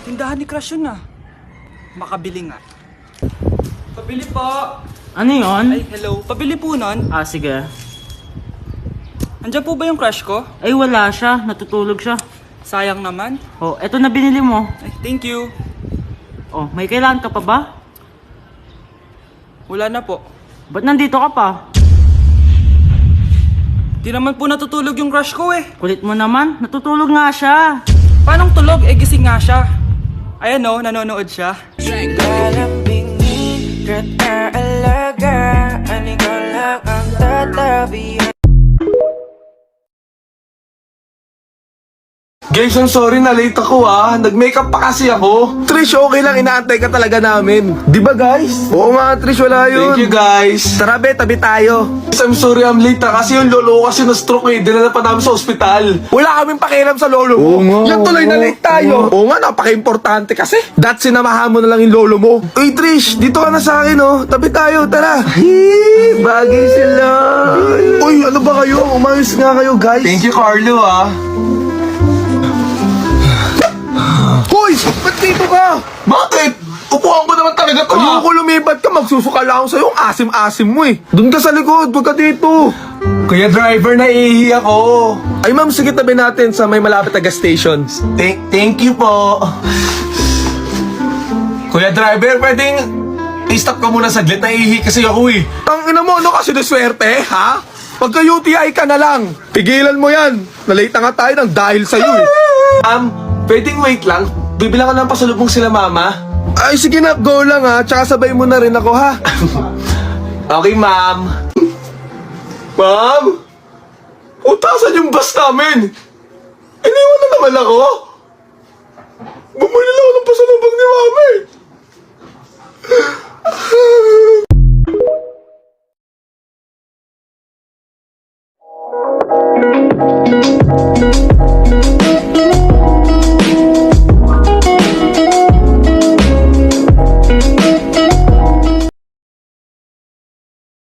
Tindahan ni Crush yun ah. Makabili nga. Pabili po. Ano yun? Ay, hello. Pabili po nun. Ah, sige. Andiyan po ba yung crush ko? Ay, wala siya. Natutulog siya. Sayang naman. Oh, eto na binili mo. Ay, thank you. Oh, may kailangan ka pa ba? Wala na po. Ba't nandito ka pa? Di naman po natutulog yung crush ko eh. Kulit mo naman. Natutulog nga siya. Paanong tulog? Eh, gising nga siya. Ayan o, nanonood siya. Lalambingin kita alaga, ani ko lang ang tatabi. Guys, I'm sorry na late ako Nag-makeup pa kasi ako. Trish, okay lang, inaantay ka talaga namin. Di ba guys? Oo nga, Trish, wala yun. Thank you guys. Tara be, tabi tayo. Guys, I'm sorry I'm late kasi yung lolo ko kasi na-stroke dinala pa namin sa ospital. Wala kaming pakialam sa lolo mo. Oo nga, Yan tuloy na late tayo. Oo nga, napaka-importante kasi. Sinamahan mo na lang yung lolo mo. Uy, Trish, dito ka na sa akin Tabi tayo, tara. Bagay sila. Uy, ano ba kayo? Umayos nga kayo, guys. Thank you Carlo Hoy, ba't dito ka? Bakit? Upuan ko naman talaga to Ayoko lumipat ka, magsusukal ako sa'yo. Ang asim-asim mo Doon ka sa likod, huwag ka dito. Kuya driver, naiihi ako. Ay ma'am, sige tabi natin sa may malapit na gas station. Thank you po. Kuya driver, pwedeng i-stop ka muna saglit, naiihi kasi ako Ang ina mo, ano kasi na swerte, ha? Pagka UTI ka na lang, pigilan mo yan. Nalate na nga tayo ng dahil sa'yo Ma'am, pwedeng wait lang. Bibilang ko ng pasalubong sila mama. Ay sige na, go lang ha. Tsaka sabay mo na rin ako ha. Okay, ma'am. Ma'am? Utasan yung bus namin. Iniwan na naman ako. Bumili lang ako ng pasalubong ni mama